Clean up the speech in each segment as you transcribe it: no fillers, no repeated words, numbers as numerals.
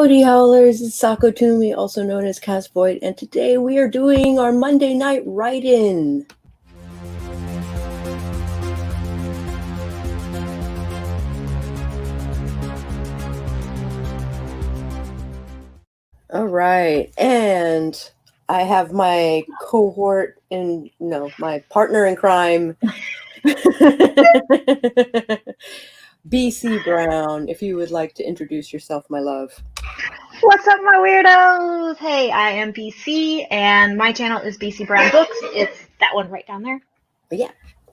Howdy Howlers, it's Sako, also known as Cast Void, and today we are doing our Monday night write-in. All right, and I have my my partner in crime, BC Brown, if you would like to introduce yourself, my love. What's up, my weirdos? Hey, I am BC, and my channel is BC Brown Books. It's that one right down there. Yeah.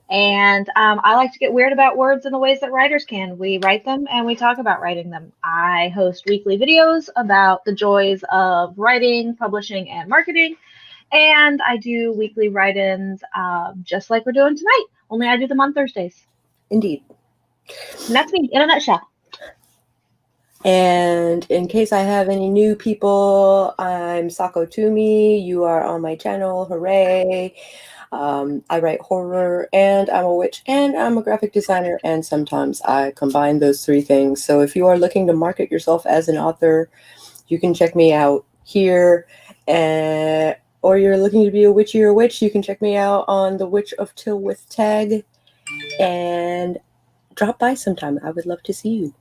And I like to get weird about words in the ways that writers can. We write them, and we talk about writing them. I host weekly videos about the joys of writing, publishing, and marketing. And I do weekly write-ins just like we're doing tonight, only I do them on Thursdays. Indeed. And that's me in a nutshell. And in case I have any new people, I'm Sako. You are on my channel. Hooray! I write horror, and I'm a witch, and I'm a graphic designer, and sometimes I combine those three things. So if you are looking to market yourself as an author, you can check me out here. Or you're looking to be a witchy or a witch, you can check me out on the Witch of Tilwith tag. And drop by sometime. I would love to see you.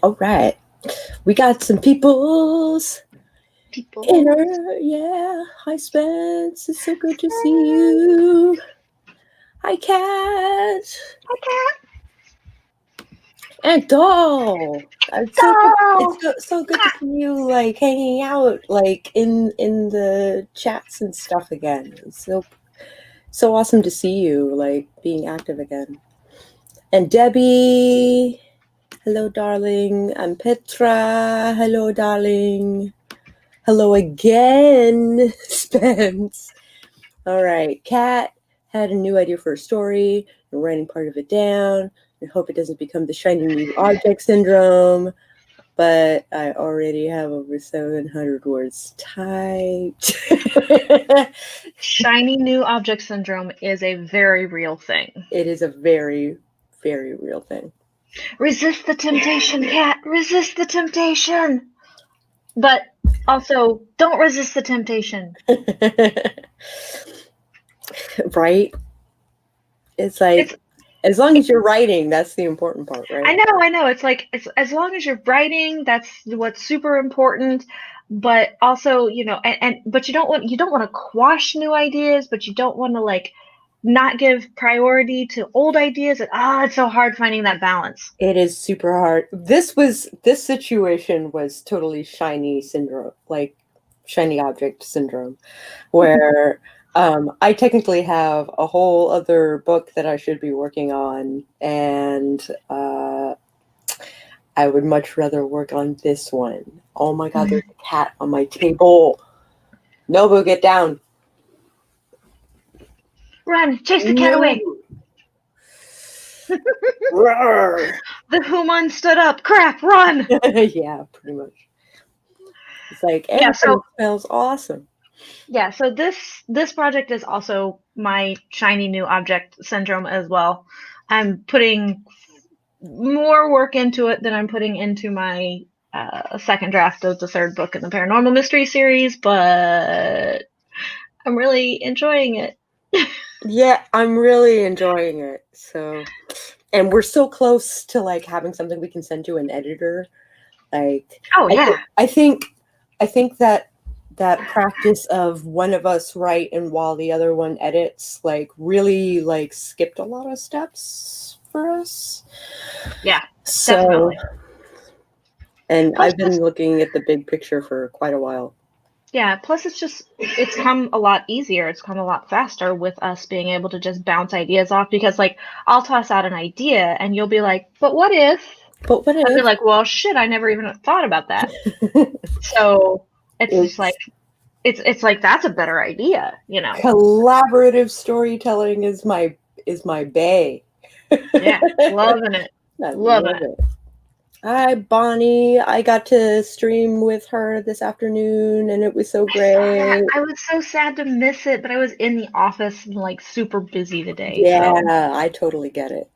All right, we got some peoples. Yeah. Hi, Spence. It's so good to see you. Hi, Kat. Hi, Kat. And Doll. It's so good to see you, like, hanging out, like, in the chats and stuff again. It's so awesome to see you, like, being active again. And Debbie. Hello, darling. I'm Petra. Hello, darling. Hello again, Spence. All right, Kat had a new idea for a story. I'm writing part of it down. I hope it doesn't become the shiny new object syndrome, but I already have over 700 words typed. Shiny new object syndrome is a very real thing. It is a very, very real thing. Resist the temptation, Kat. Resist the temptation. But also, don't resist the temptation. Right? It's like, as long as you're writing, that's the important part, right? I know. It's like, as long as you're writing, that's what's super important. But also, but you don't want to quash new ideas, but you don't want to, like, not give priority to old ideas. It's so hard finding that balance. It is super hard. This situation was totally shiny syndrome, like shiny object syndrome, where I technically have a whole other book that I should be working on, and I would much rather work on this one. Oh my God, there's a cat on my table. Nobu, get down. Run, chase the cat away. The human stood up. Crap, run. Yeah, pretty much. It's like, everything smells awesome. Yeah, so this project is also my shiny new object syndrome as well. I'm putting more work into it than I'm putting into my second draft of the third book in the Paranormal Mystery series, but I'm really enjoying it. Yeah, I'm really enjoying it. So, and we're so close to, like, having something we can send to an editor. Like, oh yeah, I think that practice of one of us write and while the other one edits, like, really, like, skipped a lot of steps for us. Yeah, so definitely. And plus, I've been looking at the big picture for quite a while. Yeah, plus it's come a lot easier. It's come a lot faster with us being able to just bounce ideas off, because, like, I'll toss out an idea and you'll be like, but what if? But what if? I'll be like, well, shit, I never even thought about that. So it's just like, it's like, that's a better idea, Collaborative storytelling is my bae. Yeah, loving it. Loving it. Hi, Bonnie. I got to stream with her this afternoon, and it was so great. I was so sad to miss it, but I was in the office and, like, super busy today. Yeah, so. I totally get it.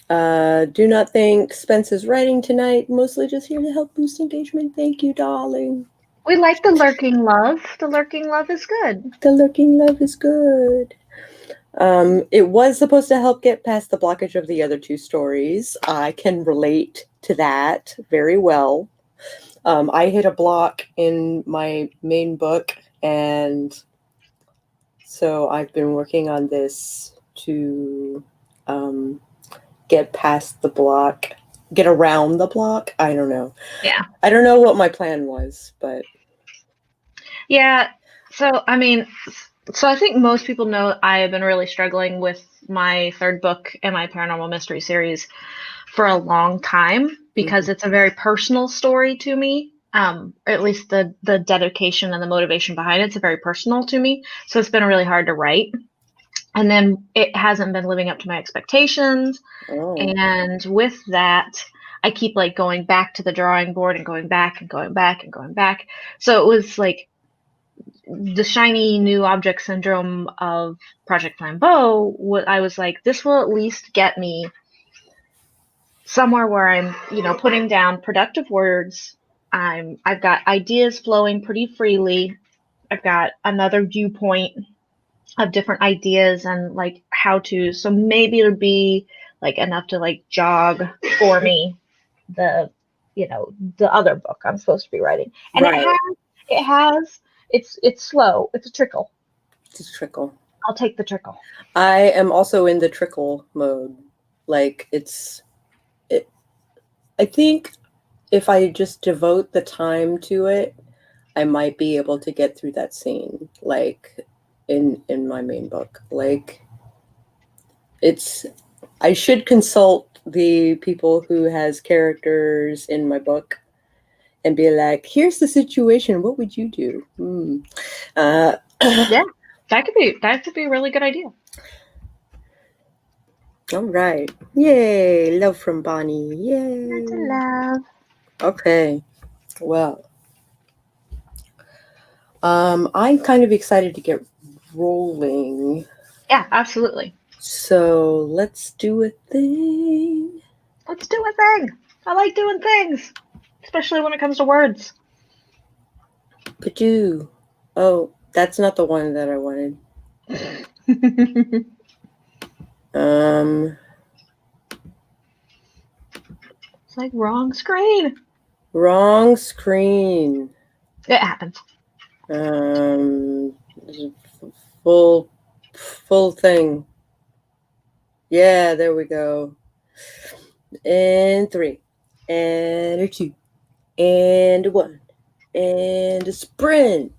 Do not think Spence is writing tonight. Mostly just here to help boost engagement. Thank you, darling. We like the lurking love. The lurking love is good. The lurking love is good. It was supposed to help get past the blockage of the other two stories. I can relate to that very well. I hit a block in my main book, and so I've been working on this to get past the block, get around the block. I don't know. Yeah. I don't know what my plan was, but Yeah. So, I mean, I think most people know I have been really struggling with my third book in my paranormal mystery series for a long time because it's a very personal story to me. Or at least the dedication and the motivation behind it's very personal to me. So it's been really hard to write. And then it hasn't been living up to my expectations. And with that, I keep like going back to the drawing board and going back and going back and going back. So it was like the shiny new object syndrome of Project Flambeau. What I was like, this will at least get me somewhere where I'm, putting down productive words. I've got ideas flowing pretty freely. I've got another viewpoint of different ideas and like how to. So maybe it'll be like enough to like jog for me the the other book I'm supposed to be writing. And it's slow. It's a trickle. It's a trickle. I'll take the trickle. I am also in the trickle mode. Like I think if I just devote the time to it, I might be able to get through that scene, like in my main book. Like I should consult the people who has characters in my book and be like, here's the situation. What would you do? Yeah, that could be a really good idea. All right. Yay. Love from Bonnie. Yay. That's a love. Okay. Well, I'm kind of excited to get rolling. Yeah, absolutely. So let's do a thing. Let's do a thing. I like doing things, especially when it comes to words. Padoo. Oh, that's not the one that I wanted. It's like wrong screen. Wrong screen. It happens. Full thing. Yeah, there we go. And 3, and a 2, and a 1, and a sprint.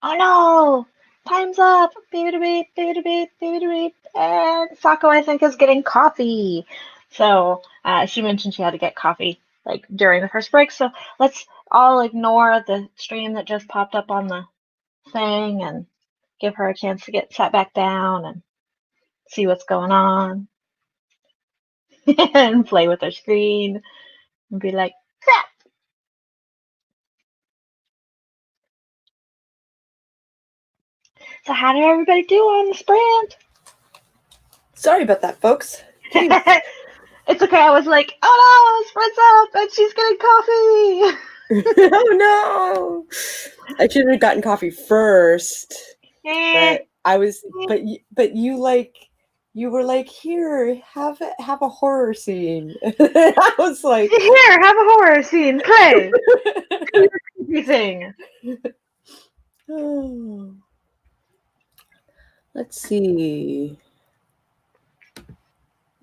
Oh no! Time's up! Beep, beep, beep, beep, beep, beep. And Sako, I think, is getting coffee. So she mentioned she had to get coffee like during the first break. So let's all ignore the stream that just popped up on the thing and give her a chance to get sat back down and see what's going on and play with her screen and be like, "Crap." So how did everybody do on the sprint? Sorry about that, folks. Jeez. It's okay. I was like, oh no, sprint's up and she's getting coffee. Oh no! I should have gotten coffee first. But you were like, here, have a horror scene. I was like, Here, have a horror scene. Play. Everything. oh. Let's see.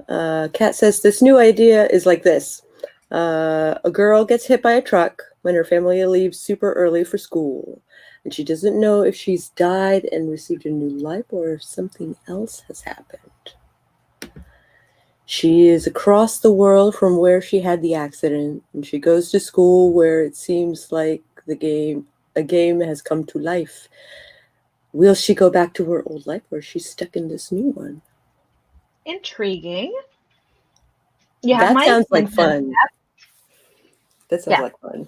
Kat says this new idea is like this. A girl gets hit by a truck when her family leaves super early for school, and she doesn't know if she's died and received a new life or if something else has happened. She is across the world from where she had the accident, and she goes to school where it seems like a game has come to life. Will she go back to her old life, or is she stuck in this new one? Intriguing. That sounds like fun. That sounds like fun.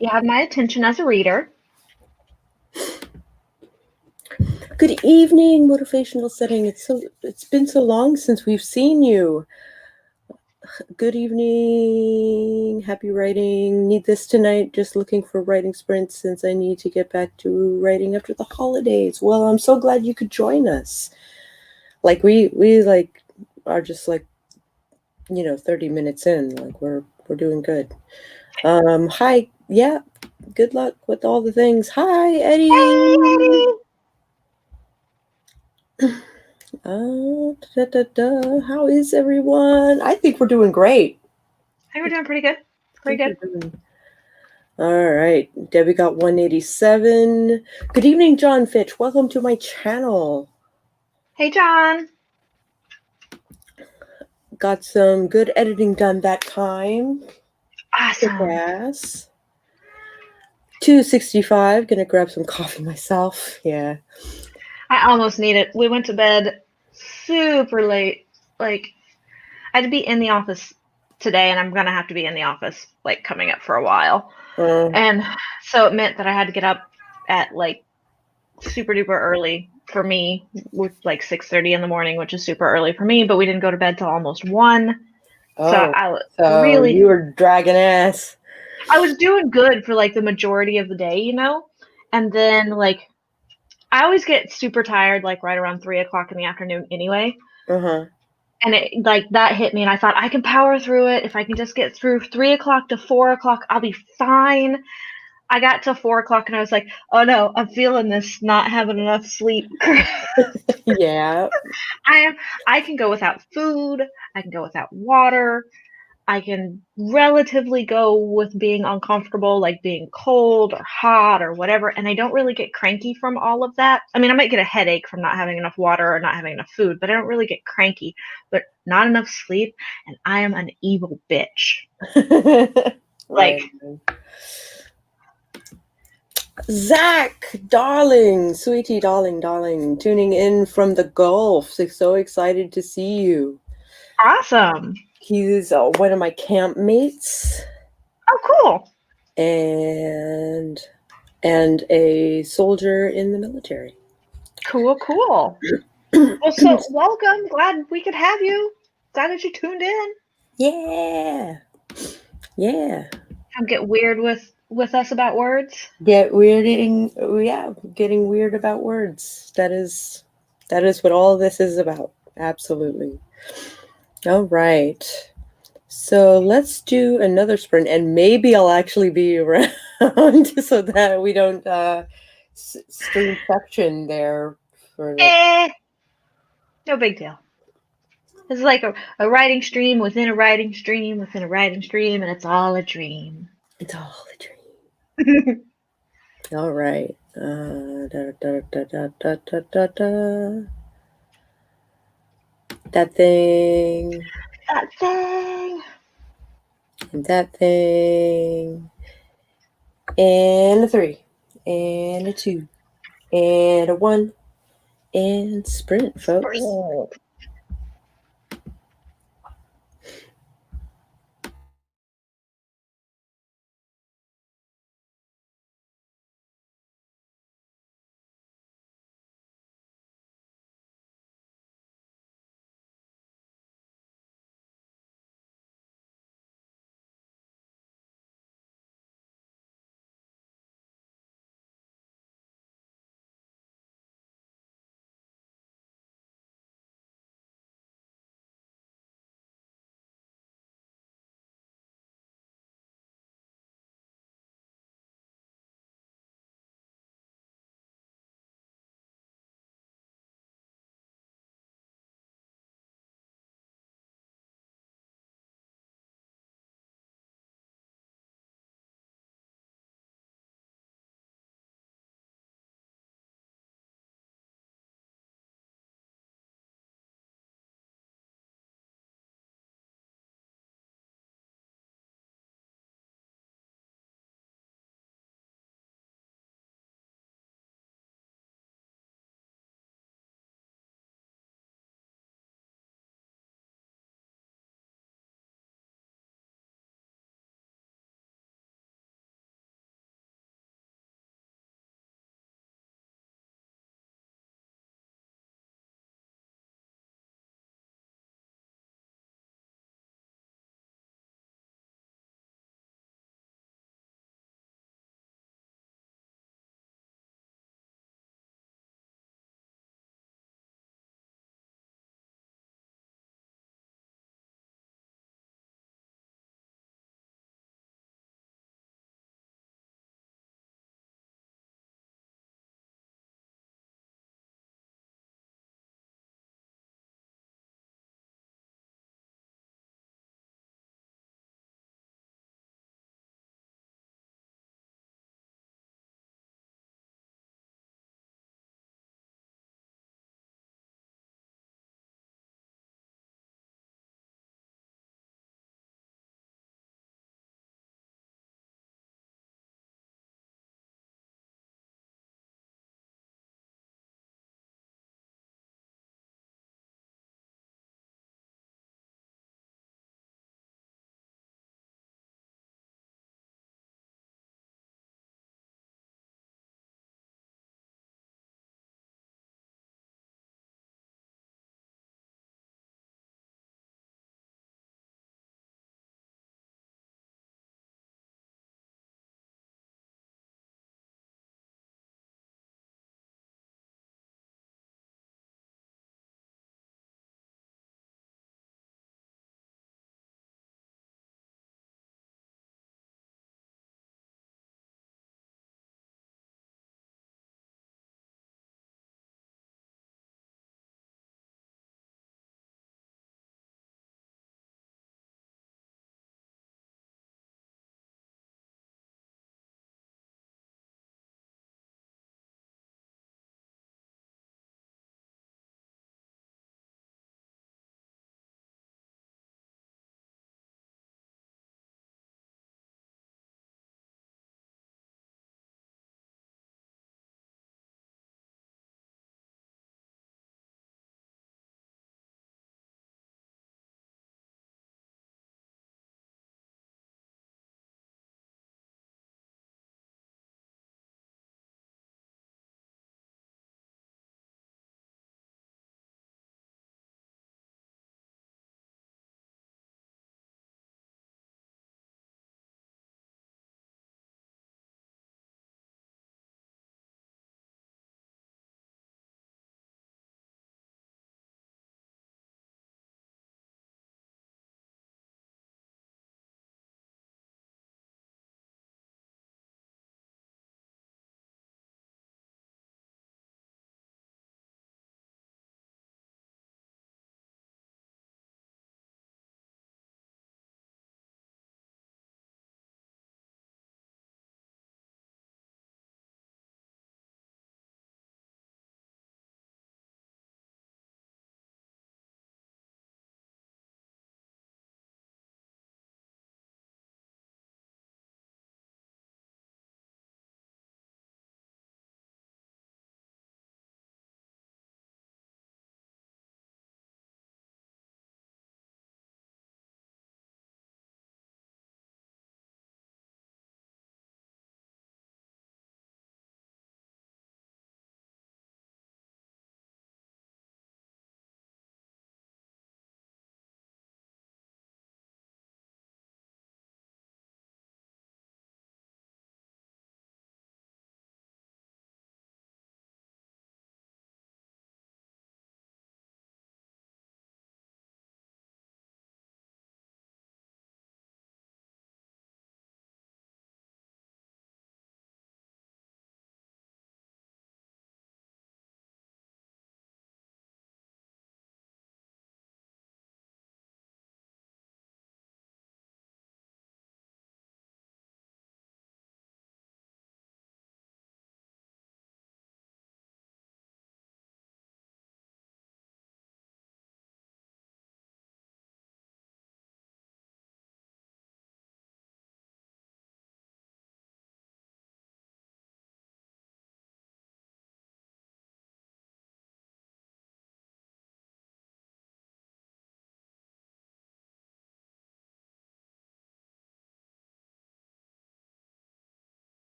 You have my attention as a reader. Good evening, motivational setting. It's been so long since we've seen you. Good evening. Happy writing. Need this tonight. Just looking for writing sprints since I need to get back to writing after the holidays. Well, I'm so glad you could join us. Like we like are just like 30 minutes in. Like we're doing good. Hi. Yeah. Good luck with all the things. Hi, Eddie. Hey, Eddie. How is everyone? I think we're doing great. I think we're doing pretty good. Pretty good. All right. Debbie got 187. Good evening, John Fitch. Welcome to my channel. Hey, John. Got some good editing done that time. Awesome. Yes. 265. Gonna grab some coffee myself. Yeah. I almost need it. We went to bed super late. Like, I had to be in the office today, and I'm gonna have to be in the office like coming up for a while. And so it meant that I had to get up at like super duper early for me, with like 6:30 in the morning, which is super early for me. But we didn't go to bed till almost 1. So you were dragging ass. I was doing good for like the majority of the day, and then like I always get super tired like right around 3:00 in the afternoon anyway. And it like that hit me, and I thought I can power through it. If I can just get through 3:00 to 4:00, I'll be fine. I got to 4:00 and I was like, oh no, I'm feeling this not having enough sleep. Yeah. I can go without food. I can go without water. I can relatively go with being uncomfortable, like being cold or hot or whatever, and I don't really get cranky from all of that. I mean, I might get a headache from not having enough water or not having enough food, but I don't really get cranky. But not enough sleep, and I am an evil bitch. Like, Zach, darling, sweetie, darling, tuning in from the Gulf. So excited to see you. Awesome. He's one of my camp mates. Oh, cool. And a soldier in the military. Cool. Well, so welcome. Glad we could have you. Glad that you tuned in. Yeah. Get weird with us about words. Getting weird about words. That is what all this is about. Absolutely. All right. So let's do another sprint, and maybe I'll actually be around so that we don't stream section there. No big deal. It's like a writing stream within a writing stream within a writing stream, and it's all a dream. It's all a dream. All right. That thing. That thing. And that thing. And a 3. And a 2. And a 1. And sprint, folks. Sprint.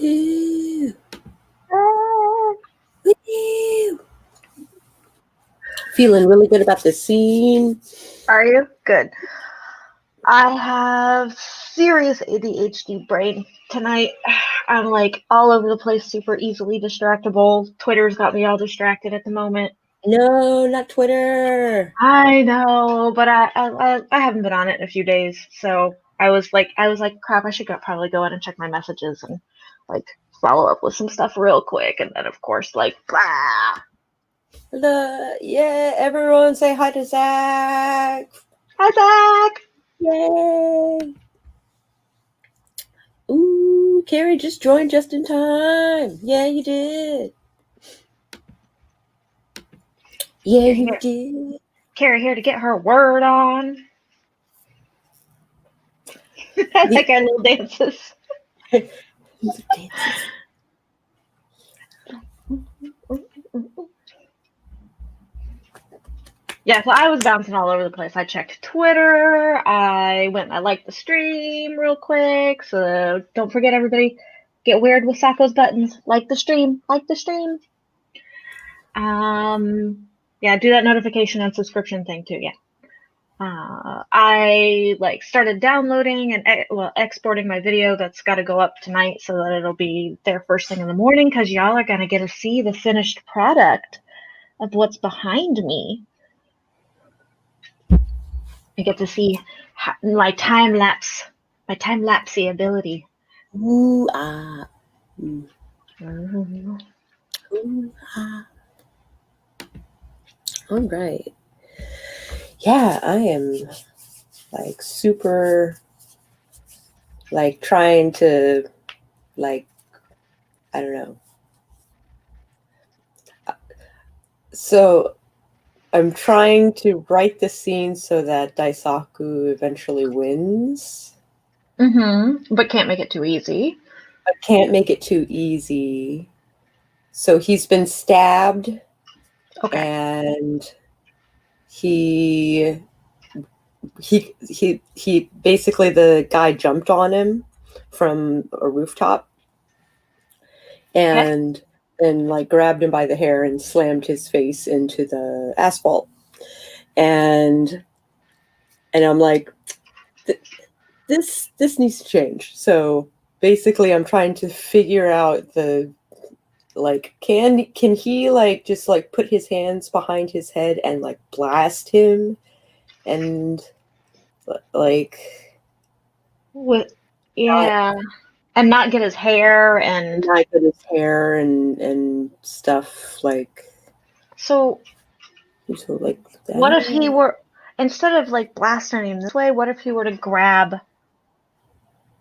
Woo. Woo. Feeling really good about the scene. Are you? Good. I have serious ADHD brain tonight. I'm like all over the place, super easily distractible. Twitter's got me all distracted at the moment. No, not Twitter. I know, but I haven't been on it in a few days, so I was like, crap, I should probably go in and check my messages and like follow up with some stuff real quick, and then of course like blah. Yeah, everyone say hi to Zach. Hi Zach. Yay. Ooh, Carrie just joined just in time. Yeah, you did. Yeah, you did. Carrie here to get her word on. I like our little dances. Yeah, so I was bouncing all over the place. I checked Twitter. I liked the stream real quick. So don't forget, everybody, get weird with Sako's buttons. Like the stream. Like the stream. Yeah, do that notification and subscription thing too. Yeah. I like started downloading and exporting my video. That's got to go up tonight so that it'll be there first thing in the morning, because y'all are gonna get to see the finished product of what's behind me. I get to see my time lapse ability. Ooh, ah. Ooh. Ooh, ah. All right. Yeah, I am like super like trying to like, I don't know. So I'm trying to write the scene so that Daisaku eventually wins. But can't make it too easy. I can't make it too easy. So he's been stabbed. Okay. And he basically, the guy jumped on him from a rooftop and then like grabbed him by the hair and slammed his face into the asphalt. And I'm like, this needs to change. So basically I'm trying to figure out the like, can he like just like put his hands behind his head and like blast him and like and not get his hair and not get his hair and stuff like. So like that. What if he were, instead of like blasting him this way, what if he were to grab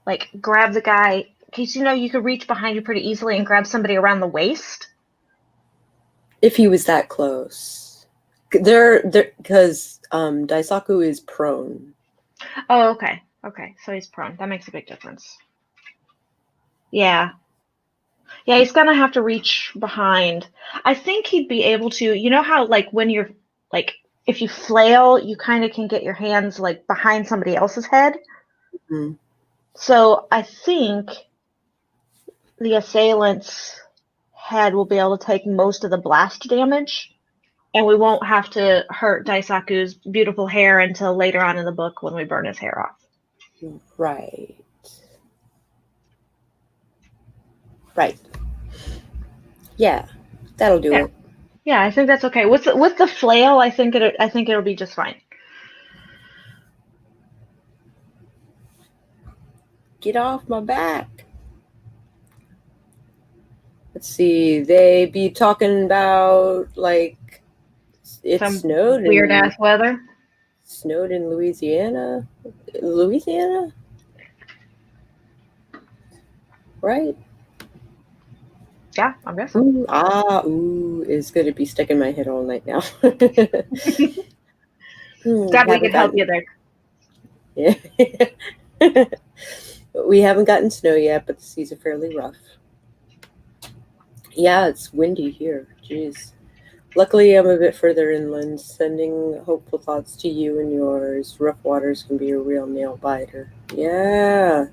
the guy, because you could reach behind you pretty easily and grab somebody around the waist? If he was that close. Because Daisaku is prone. Oh, okay. Okay, so he's prone. That makes a big difference. Yeah. Yeah, he's gonna have to reach behind. I think he'd be able to, you know how like when you're like, if you flail, you kind of can get your hands like behind somebody else's head. Mm-hmm. So I think the assailant's head will be able to take most of the blast damage, and we won't have to hurt Daisaku's beautiful hair until later on in the book when we burn his hair off. Right. Right. Yeah, that'll do it. Yeah, I think that's okay. With the flail, I think it'll be just fine. Get off my back. Let's see. They be talking about like Some snowed. Weird ass weather. Snowed in Louisiana. Louisiana? Right? Yeah, I'm guessing. Ooh, it's going to be stuck in my head all night now. Glad we could help you there. Yeah. We haven't gotten snow yet, but the seas are fairly rough. Yeah, it's windy here. Jeez. Luckily, I'm a bit further inland, sending hopeful thoughts to you and yours. Rough waters can be a real nail biter. Yeah.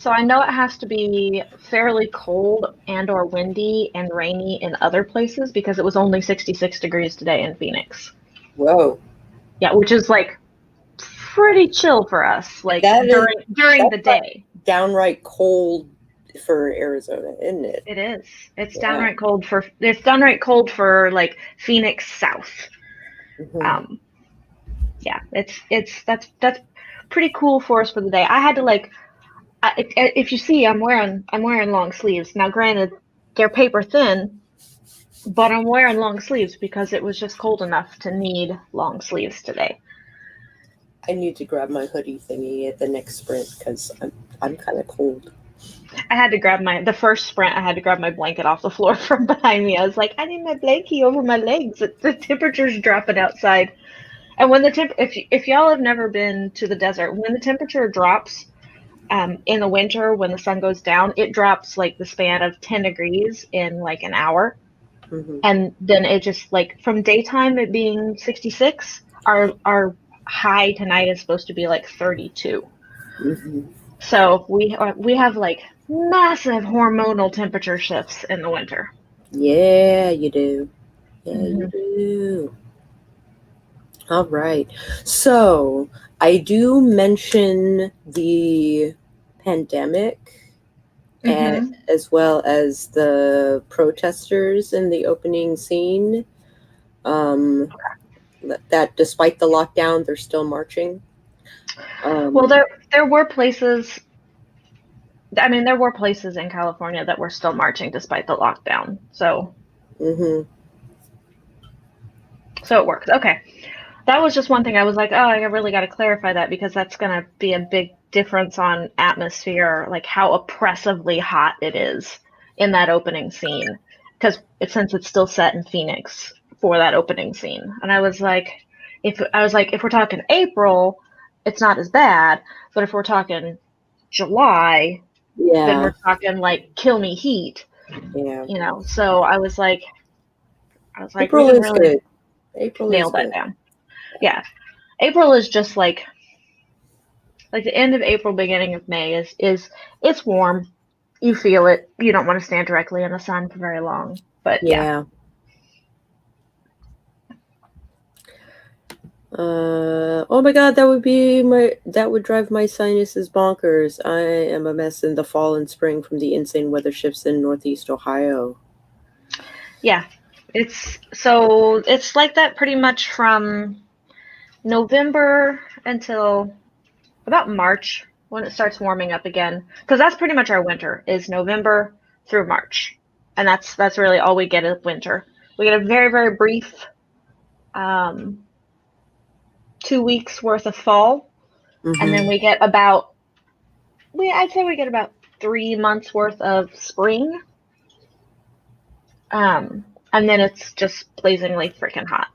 So I know it has to be fairly cold and or windy and rainy in other places because it was only 66 degrees today in Phoenix. Whoa. Yeah, which is like pretty chill for us, like That is during that's the like day. downright cold for Arizona, isn't it? It is. Yeah. It's downright cold for like Phoenix South. Mhm. Um, yeah, that's pretty cool for us for the day. I had to like if you see, I'm wearing long sleeves. Now, granted, they're paper thin, but I'm wearing long sleeves because it was just cold enough to need long sleeves today. I need to grab my hoodie thingy at the next sprint because I'm kind of cold. I had to grab the first sprint. I had to grab my blanket off the floor from behind me. I was like, I need my blankie over my legs. The temperature's dropping outside. And when the if y'all have never been to the desert, when the temperature drops, in the winter when the sun goes down, it drops like the span of 10 degrees in like an hour. Hmm. And then it just like from daytime it being 66, our high tonight is supposed to be like 32. Hmm. So we have like massive hormonal temperature shifts in the winter. Yeah, you do. Yeah, you Hmm. do. All right. So I do mention the pandemic and Hmm. as well as the protesters in the opening scene. Um, that despite the lockdown, they're still marching. Well, Um, there were places. I mean, there were places in California that were still marching despite the lockdown. mhm. So it works. Okay. That was just one thing I was like, oh, I really got to clarify that because that's going to be a big difference on atmosphere, like how oppressively hot it is in that opening scene. Because since it's still set in Phoenix for that opening scene, and if we're talking April, it's not as bad, but if we're talking July, then Yeah, we're talking like kill me heat, yeah. So I was like, we April can is really good. April nail is that good. down. Yeah, April is just like the end of April, beginning of May is it's warm. You feel it. You don't want to stand directly in the sun for very long. But yeah. Yeah. Oh my God, that would drive my sinuses bonkers. I am a mess in the fall and spring from the insane weather shifts in Northeast Ohio. Yeah. It's like that pretty much from November until about March when it starts warming up again. Because that's pretty much our winter is November through March. And that's really all we get of winter. We get a very, very brief um 2 weeks worth of fall, and then Mm-hmm. we get about I'd say we get about 3 months worth of spring, and then it's just blazingly freaking hot,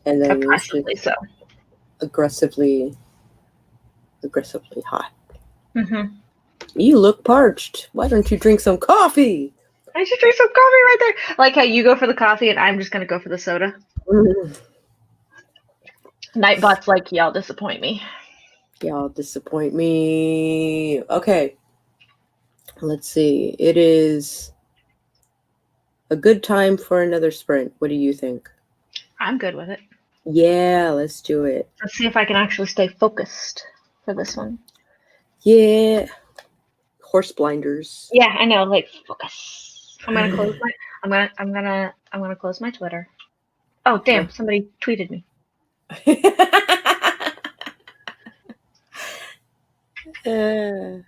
And then it's just oppressively so. aggressively, aggressively hot. Hmm. You look parched. Why don't you drink some coffee? I should drink some coffee right there. Like how you go for the coffee and I'm just gonna go for the soda. Nightbot's like, y'all disappoint me. Y'all disappoint me. Okay, let's see. It is a good time for another sprint. What do you think? I'm good with it. Yeah, let's do it. Let's see if I can actually stay focused for this one. Yeah. Horse blinders. Yeah, I know, like focus. I'm gonna close my Twitter. Oh damn, somebody tweeted me. uh,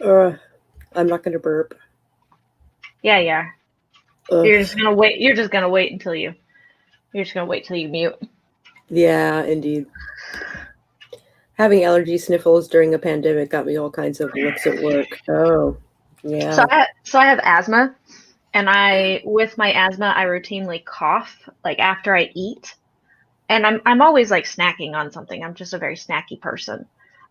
uh, I'm not gonna burp. Yeah. Ugh. You're just gonna wait until you mute. Yeah, indeed. Having allergy sniffles during a pandemic got me all kinds of looks at work. Oh, So yeah. I have asthma, and with my asthma I routinely cough like after I eat, and I'm always like snacking on something. I'm just a very snacky person.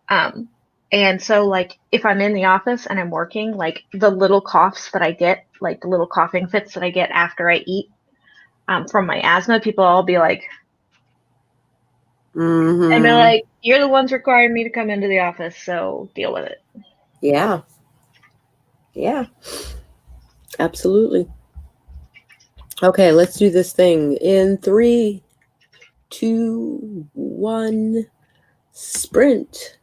Um, and so like if I'm in the office and I'm working, like the little coughs that I get, like the little coughing fits that I get after I eat, from my asthma, people all be like, And they're Mm-hmm. like, "You're the ones requiring me to come into the office, so deal with it." Yeah. Yeah. Absolutely. Okay, let's do this thing in 3, 2, 1. Sprint.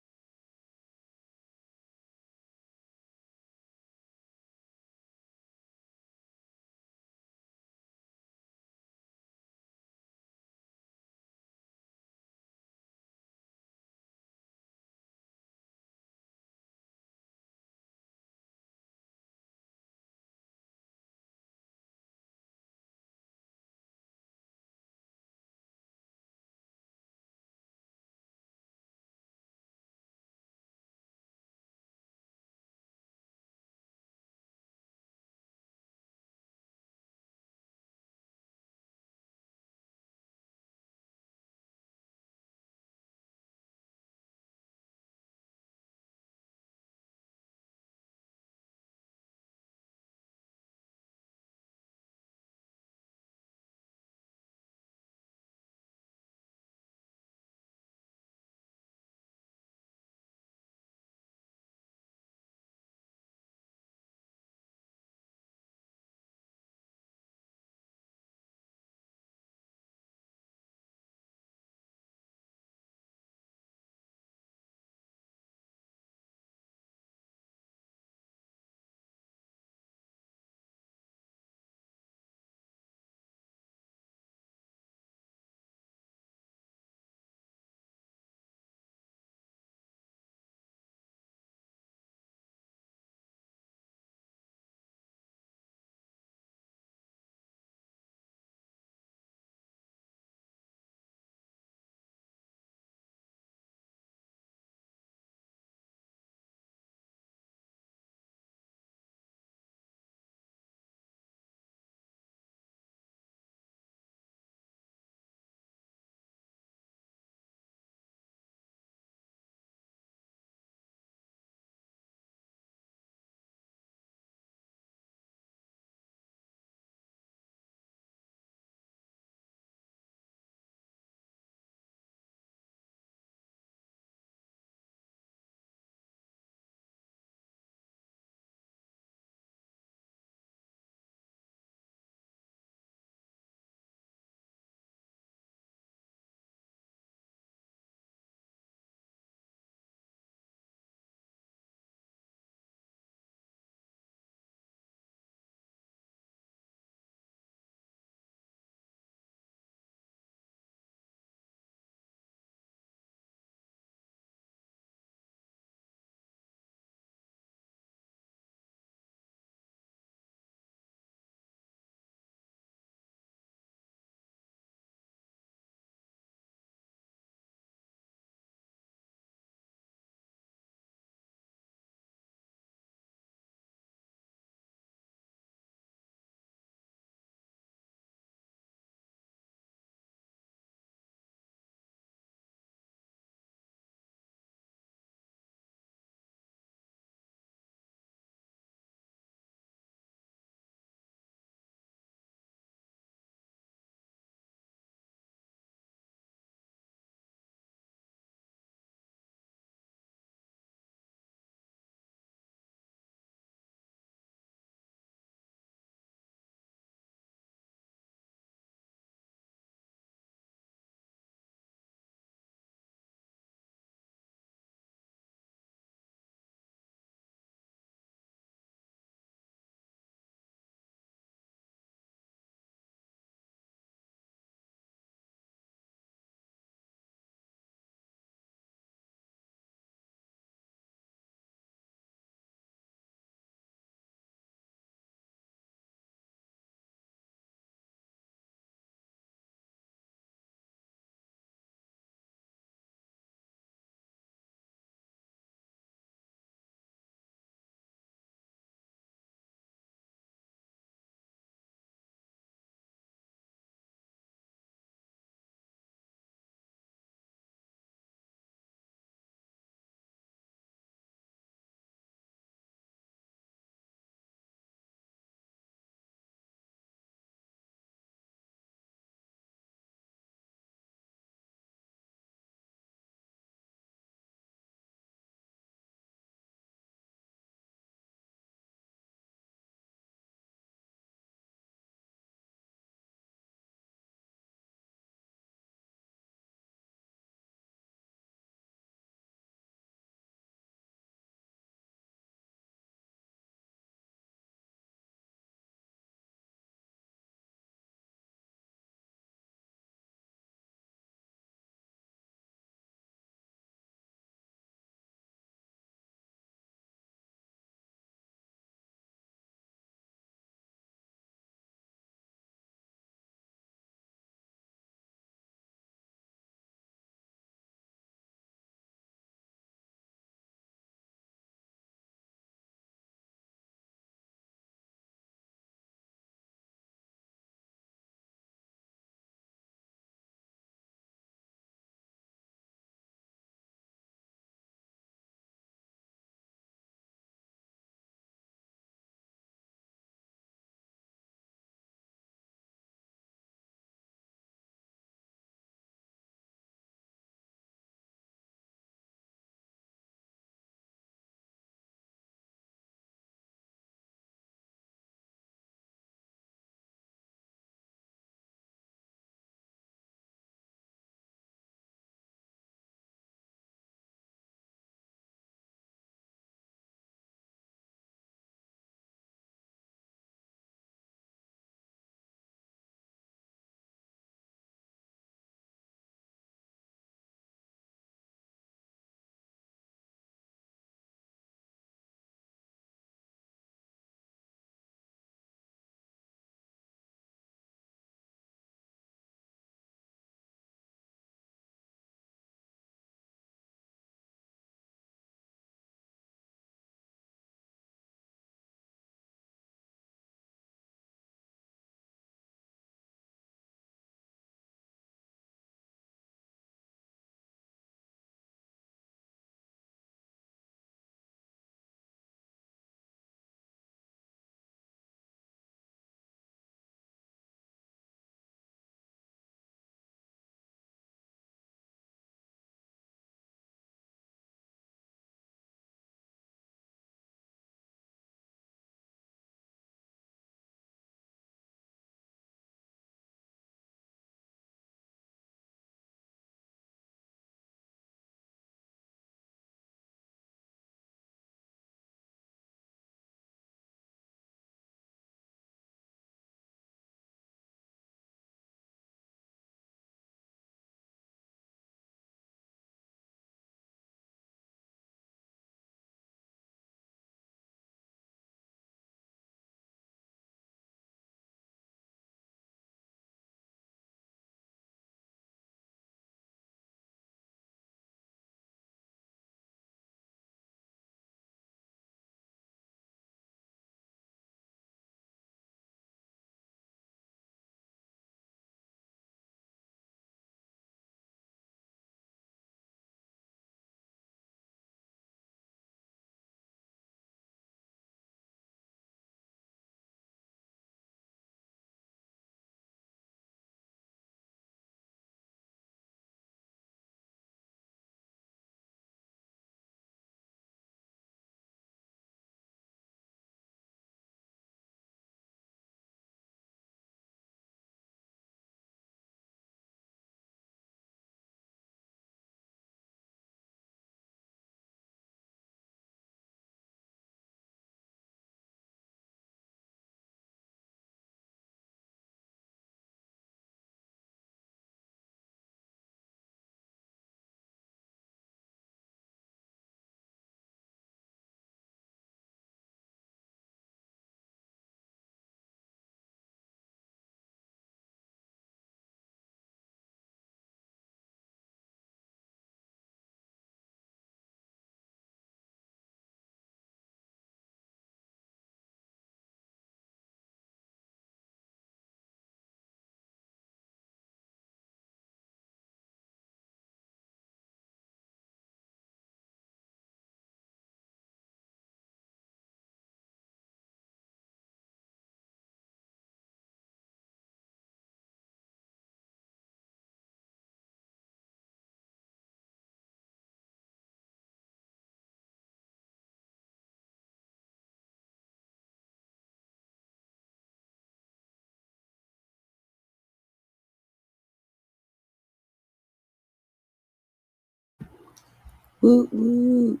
Woot woot.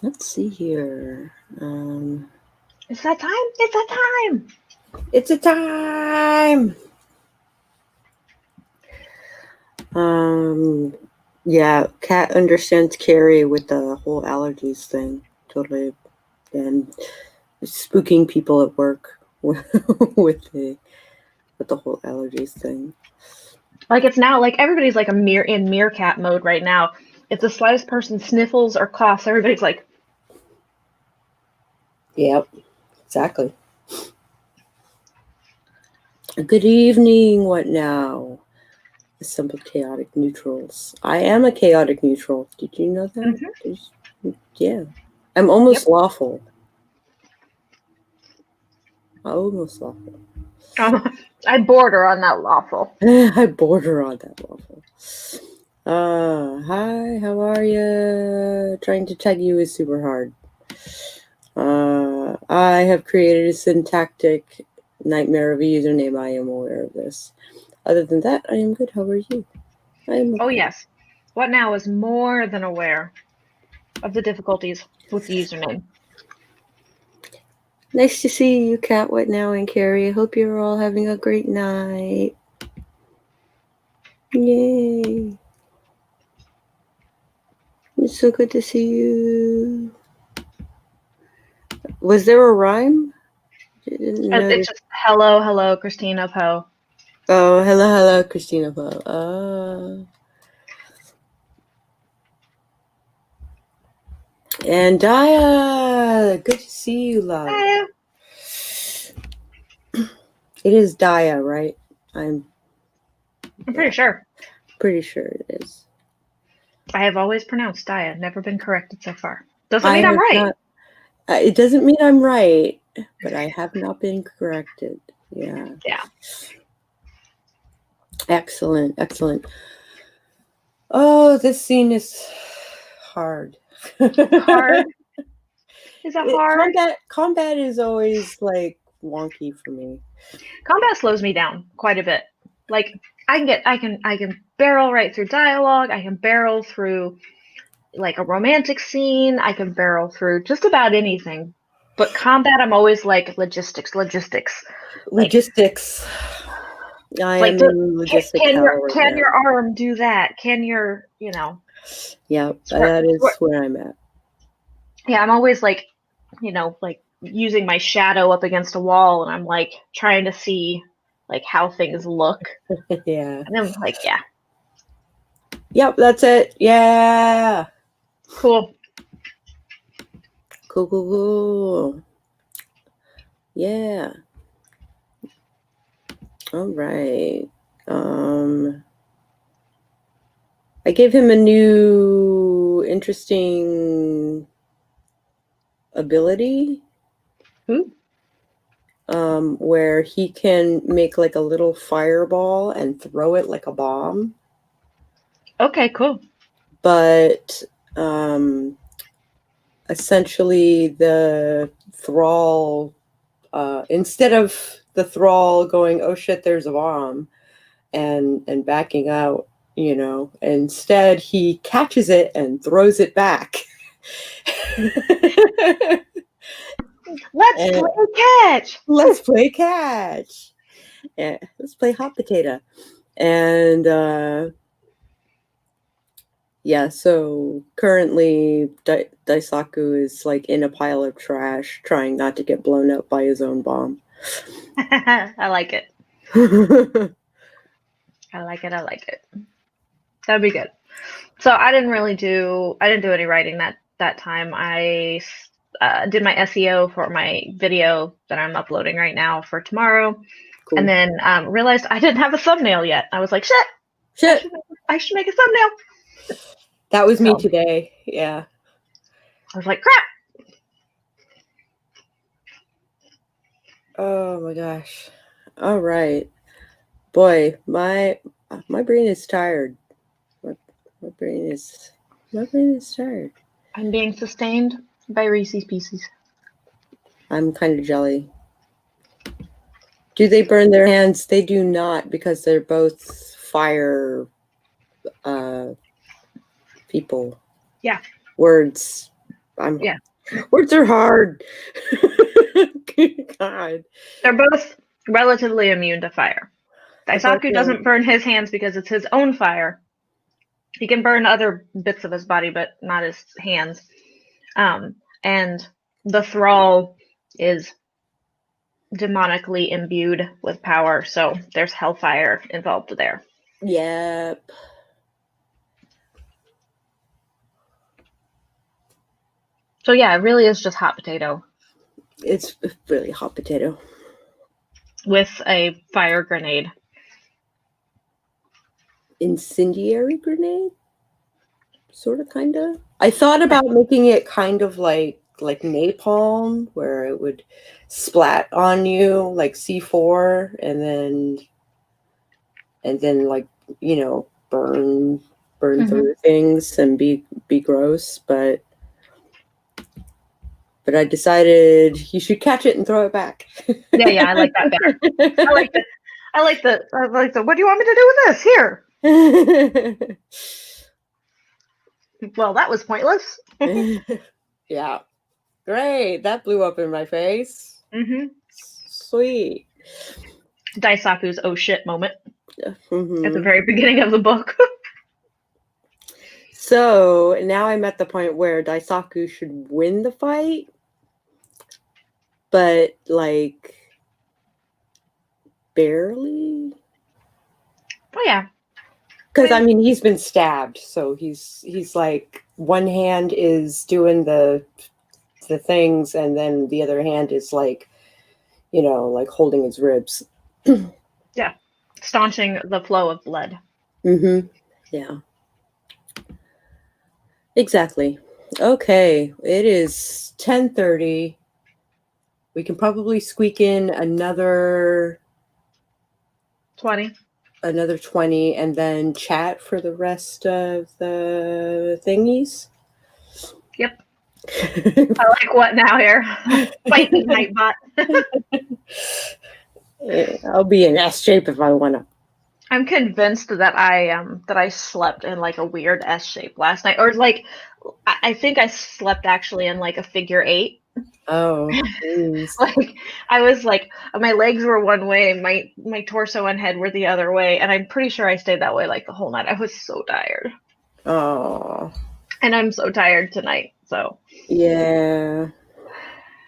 Let's see here. It's that time. It's that time. It's a time. Yeah, Kat understands Carrie with the whole allergies thing totally, and spooking people at work with the whole allergies thing. Like it's now like everybody's like in meerkat mode right now. If the slightest person sniffles or coughs, everybody's like, Yep, exactly. Good evening. What now? Assembled chaotic neutrals. I am a chaotic neutral. Did you know that? mm-hmm. Yeah. I'm almost Yep. lawful. Almost lawful. I border on that lawful. I border on that lawful. Hi, how are you? Trying to tag you is super hard. I have created a syntactic nightmare of a username. I am aware of this. Other than that, I am good. How are you? I am okay. Oh yes. What now is more than aware of the difficulties with the username. Nice to see you, Kat, What Now, and Carrie. I hope you're all having a great night. Yay. It's so good to see you. Was there a rhyme? It's just hello, hello, Christina Poe. Oh, hello, Christina Poe. And Dia, good to see you, love. Dia. It is Dia, right? I'm pretty sure. Pretty sure it is. I have always pronounced Dia, never been corrected so far. Doesn't mean I'm right. It doesn't mean I'm right, but I have not been corrected. Yeah. Yeah. Excellent, excellent. Oh, this scene is hard. Hard? Is that hard? Combat is always like wonky for me. Combat slows me down quite a bit. Like I can barrel right through dialogue. I can barrel through like a romantic scene. I can barrel through just about anything. But combat, I'm always like logistics. Logistics. I Like, am in logistics. Can your arm do that? Can your, Yeah, that is where I'm at. Yeah, I'm always like, like using my shadow up against a wall, and I'm like trying to see like how things look. Yeah. And I'm like, yeah. Yep, that's it. Yeah. Cool. Cool. Yeah. All right. I gave him a new interesting ability. Where he can make like a little fireball and throw it like a bomb. Okay, cool. But essentially the thrall, instead of the thrall going, oh shit, there's a bomb, and backing out, instead he catches it and throws it back. Let's play catch. Let's play catch. Yeah, let's play hot potato. And yeah, so currently Daisaku is like in a pile of trash trying not to get blown up by his own bomb. I like it. I like it. That'd be good. So I didn't do any writing that time. I did my SEO for my video that I'm uploading right now for tomorrow. Cool. And then realized I didn't have a thumbnail yet. I was like, shit. I should make a thumbnail. That was me today. Yeah. I was like, crap. Oh my gosh. All right. Boy, my brain is tired. My brain is tired. I'm being sustained by Reese's Pieces. I'm kind of jelly. Do they burn their hands? They do not, because they're both fire people. Yeah. Words. Yeah. Words are hard. God. They're both relatively immune to fire. They're both Daisaku doesn't burn his hands because it's his own fire. He can burn other bits of his body, but not his hands. And the thrall is demonically imbued with power, so there's hellfire involved there. Yep. So yeah, it really is just hot potato. It's really hot potato. With a fire grenade. Incendiary grenade? Sort of, kind of. I thought about making it kind of like napalm, where it would splat on you like C4, and then like, you know, burn through things and be gross, but I decided you should catch it and throw it back. Yeah, I like that better. I like the what do you want me to do with this? Here. Well, that was pointless. Yeah. Great. That blew up in my face. Sweet. Daisaku's oh shit moment at the Mhm. very beginning of the book. So now I'm at the point where Daisaku should win the fight, but like barely. Oh yeah. Because I mean, he's been stabbed, so he's like, one hand is doing the things, and then the other hand is like, you know, like holding his ribs. Yeah, staunching the flow of blood. Yeah. Exactly. Okay, it is 10:30. We can probably squeak in another 20. 20, and then chat for the rest of the thingies. Yep. I like what now here? Fight me, Nightbot. I'll be in S shape if I want to. I'm convinced that I slept in like a weird S shape last night, or like I think I slept actually in like a figure 8. Oh, geez. Like I was like my legs were one way, my torso and head were the other way, and I'm pretty sure I stayed that way like the whole night. I was so tired. Oh. And I'm so tired tonight, so Yeah.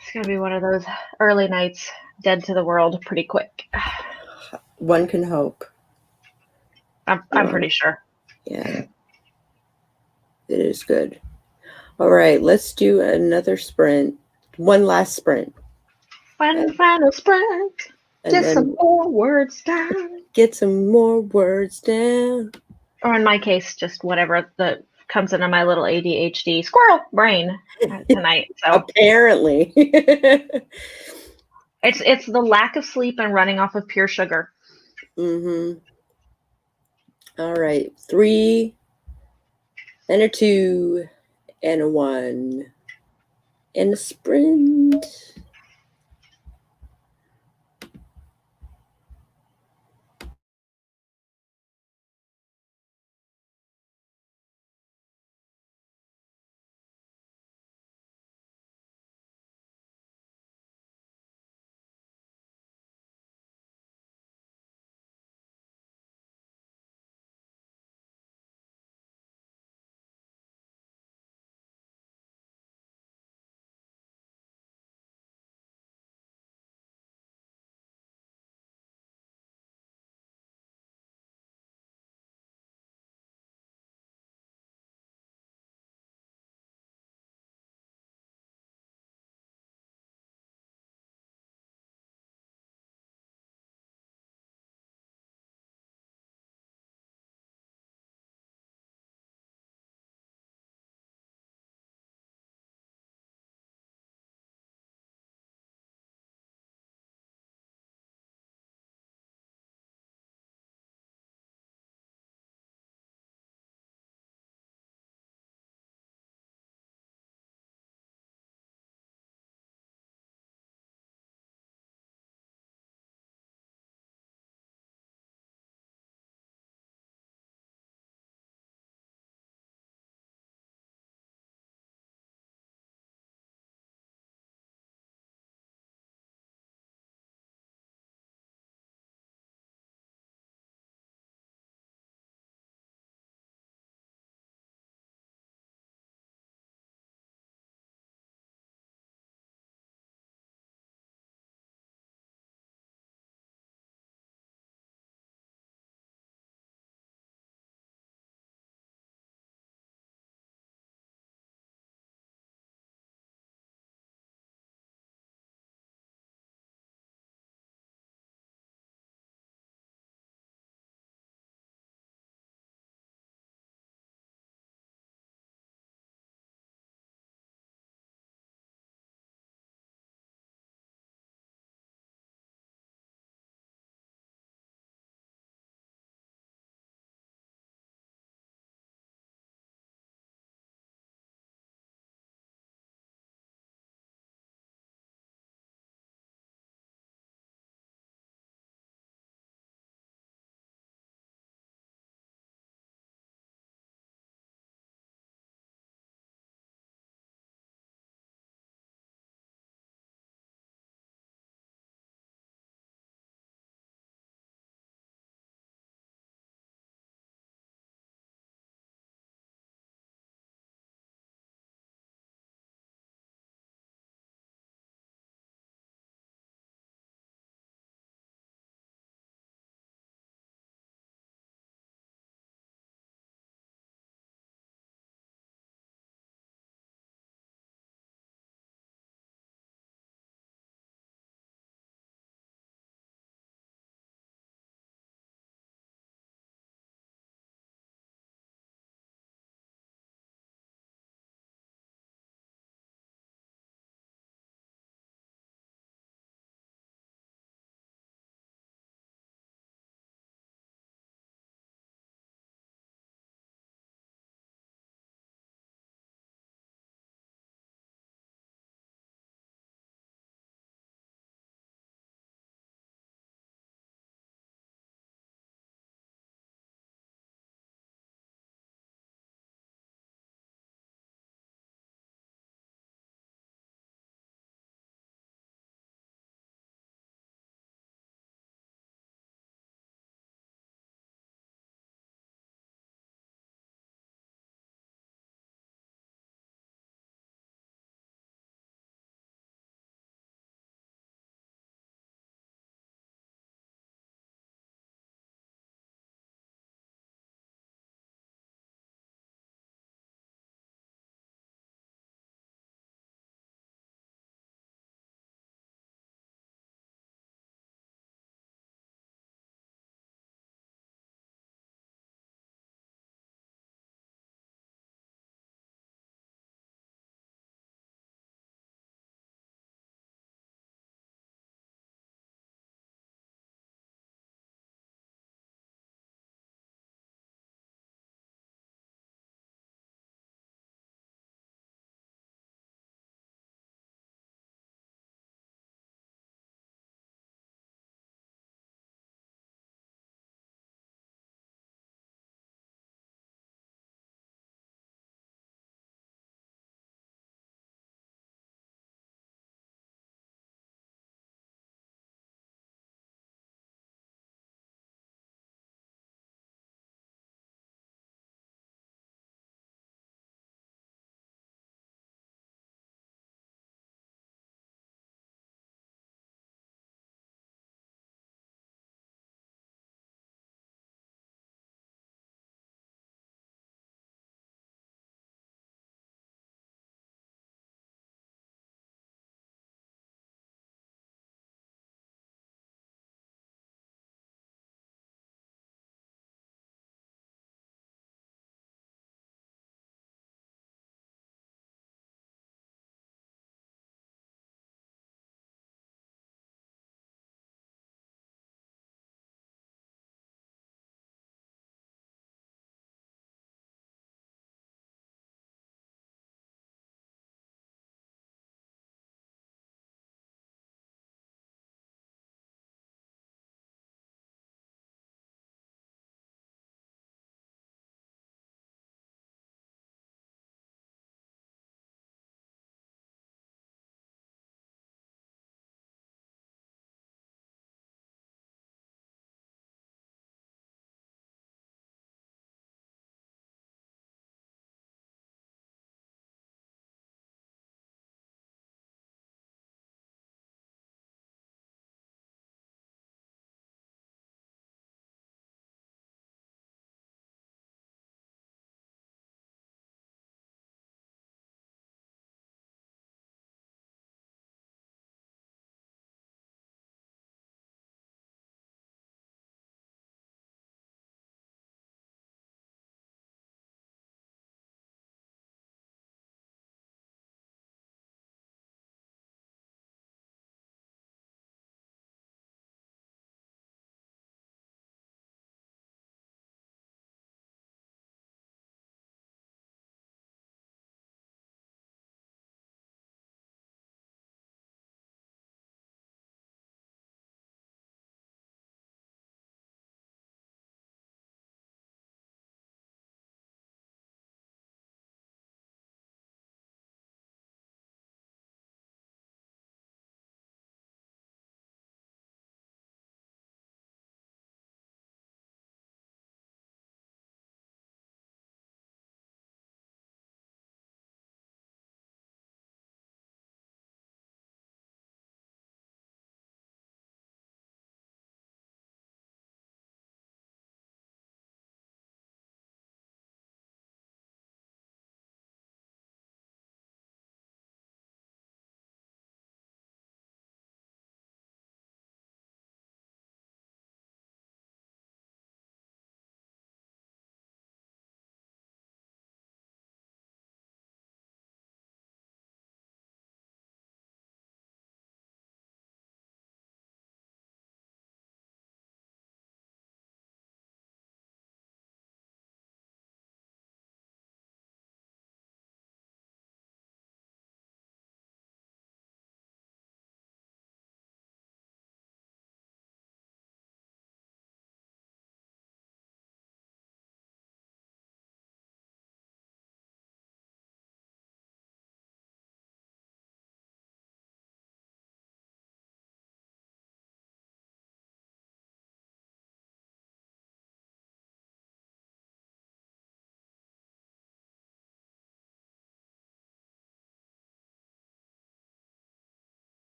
it's gonna be one of those early nights, dead to the world pretty quick. One can hope. I'm pretty sure. Yeah. It is good. All right, let's do another sprint. One last sprint. One final sprint. Get some more words down. Get some more words down. Or in my case, just whatever that comes into my little ADHD squirrel brain tonight. So apparently. it's the lack of sleep and running off of pure sugar. All right. 3 and a 2 and a 1 and a sprint.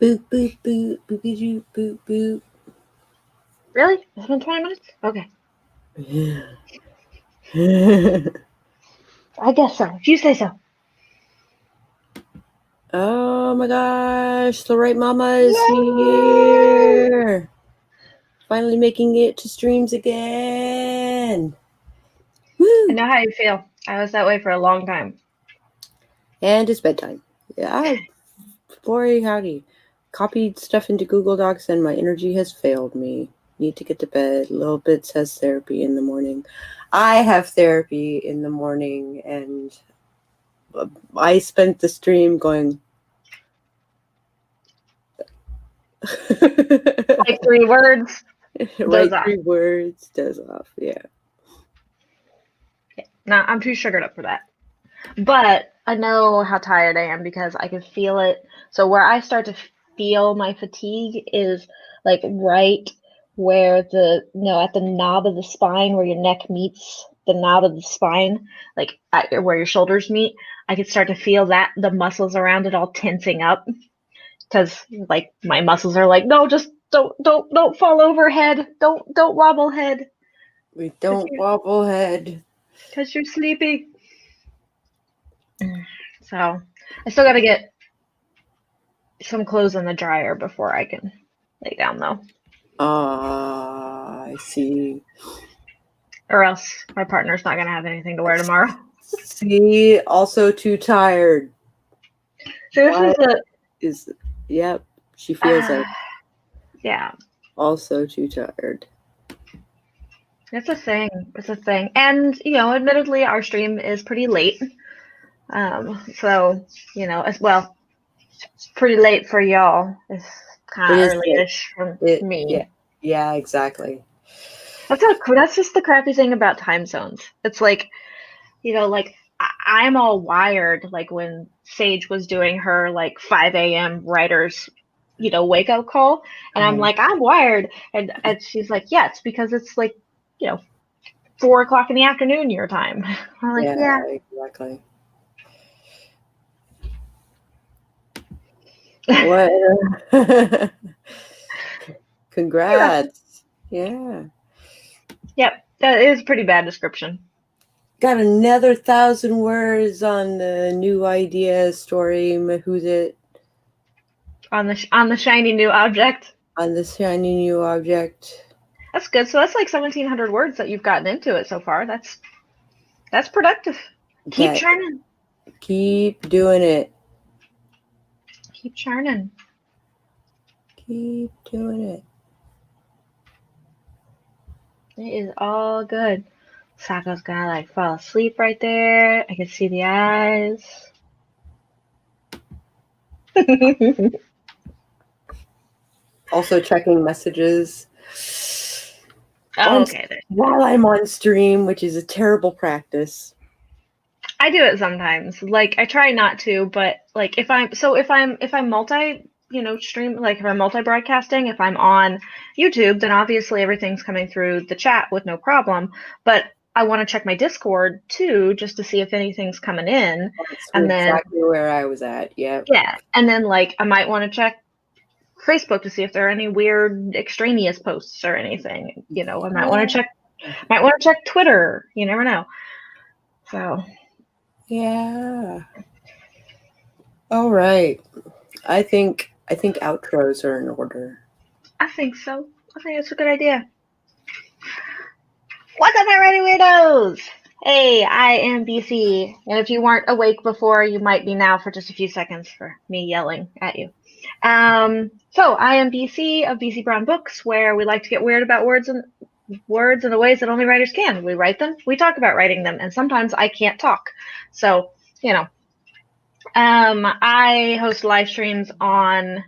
Boop, boop, boop, boopy doop, boop, boop. Really? It's been 20 minutes? Okay. I guess so. If you say so. Oh my gosh, the right mama is here. Finally making it to streams again. Woo! I know how you feel. I was that way for a long time. And it's bedtime. Yeah, boy, howdy. Copied stuff into Google Docs and my energy has failed me. Need to get to bed. Little bit says therapy in the morning. I have therapy in the morning, and I spent the stream going. Like 3 words. Write Does 3 words, does off, yeah. No, I'm too sugared up for that. But I know how tired I am because I can feel it. So where I start to feel my fatigue is like right where at the knob of the spine where your neck meets the knob of the spine, like where your shoulders meet. I can start to feel that the muscles around it all tensing up because like my muscles are like, no, just don't fall over, head. Don't wobble, head. We don't wobble head. Because you're sleepy. So I still got to get some clothes in the dryer before I can lay down, though. I see. Or else my partner's not going to have anything to wear tomorrow. See, also too tired. So this yep, she feels like. Yeah. Also too tired. It's a thing. It's a thing. And, admittedly, our stream is pretty late. So, as well, it's pretty late for y'all. It's kind of early-ish for me. Yeah, exactly. That's just the crappy thing about time zones. It's like, I'm all wired, like when Sage was doing her, 5 a.m. writers, wake up call. And I'm like, I'm wired. And she's like, yeah, it's because it's 4 o'clock in the afternoon your time. I'm like, yeah. Exactly. What? Congrats. Yeah. Yep. That is a pretty bad description. Got another 1,000 words on the new idea story. Who's it? On the shiny new object. On the shiny new object. That's good. So that's 1,700 words that you've gotten into it so far. That's productive. Keep churning. Keep doing it. Keep churning. Keep doing it. It is all good. Sako's gonna fall asleep right there. I can see the eyes. Also checking messages. Oh, okay. While I'm on stream, which is a terrible practice. I do it sometimes. I try not to, but if I'm multi, stream, if I'm multi-broadcasting, if I'm on YouTube, then obviously everything's coming through the chat with no problem. But I want to check my Discord too, just to see if anything's coming in. That's exactly where I was at. Yeah. Yeah, and then I might want to check Facebook to see if there are any weird extraneous posts or anything. I might want to check Twitter. You never know. So. Yeah. All right. I think outros are in order. I think so. I think it's a good idea. What's up, my writing weirdos? Hey, I am BC, and if you weren't awake before, you might be now for just a few seconds for me yelling at you. So I am BC of BC Brown Books, where we like to get weird about words in the ways that only writers can. We write them, we talk about writing them, and sometimes I can't talk. So, I host live streams on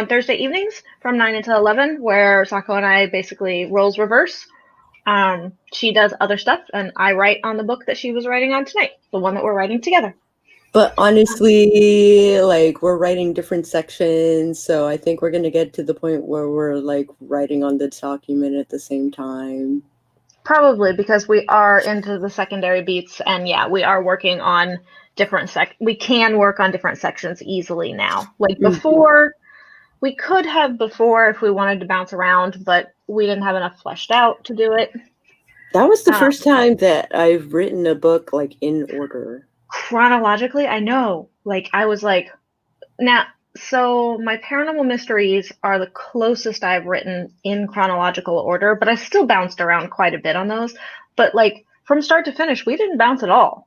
Thursday evenings from 9 until 11, where Sako and I basically roles reverse. She does other stuff, and I write on the book that she was writing on tonight, the one that we're writing together. But honestly, we're writing different sections, so I think we're going to get to the point where we're writing on the document at the same time. Probably, because we are into the secondary beats, and yeah, we are working on we can work on different sections easily now. Like Mhm. before, we could have before if we wanted to bounce around, but we didn't have enough fleshed out to do it. That was the first time that I've written a book like in order. Chronologically, I know. Like I was like, now, so my paranormal mysteries are the closest I've written in chronological order, but I still bounced around quite a bit on those. But like from start to finish, we didn't bounce at all.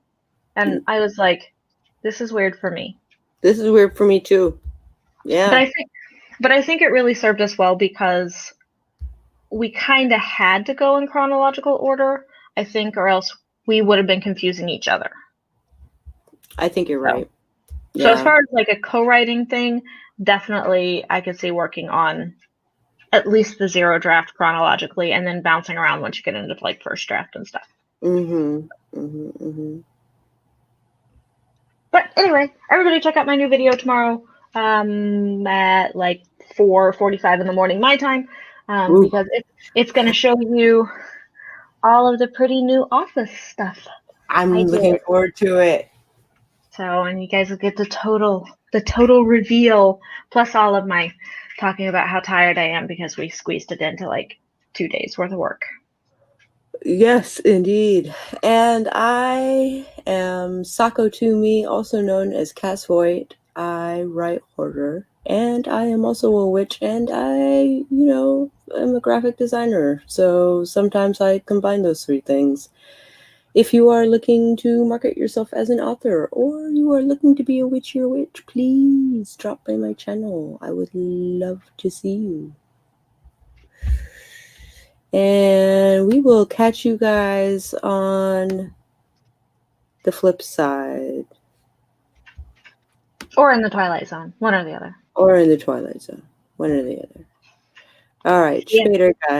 And I was like, this is weird for me. This is weird for me too. Yeah. But I think it really served us well because we kind of had to go in chronological order, I think, or else we would have been confusing each other. I think you're right. So as far as like a co-writing thing, definitely I could see working on at least the zero draft chronologically and then bouncing around once you get into like first draft and stuff. But anyway, everybody check out my new video tomorrow at like 4:45 in the morning my time because it's going to show you all of the pretty new office stuff. I'm looking forward to it. So, and you guys will get the total reveal, plus all of my talking about how tired I am because we squeezed it into like 2 days worth of work. Yes, indeed. And I am Sako to me, also known as Cass Voigt. I write horror, and I am also a witch, and I, am a graphic designer. So sometimes I combine those three things. If you are looking to market yourself as an author, or you are looking to be a witch or witch, please drop by my channel. I would love to see you. And we will catch you guys on the flip side. Or in the Twilight Zone, one or the other. Or in the Twilight Zone, one or the other. All right, later, guys.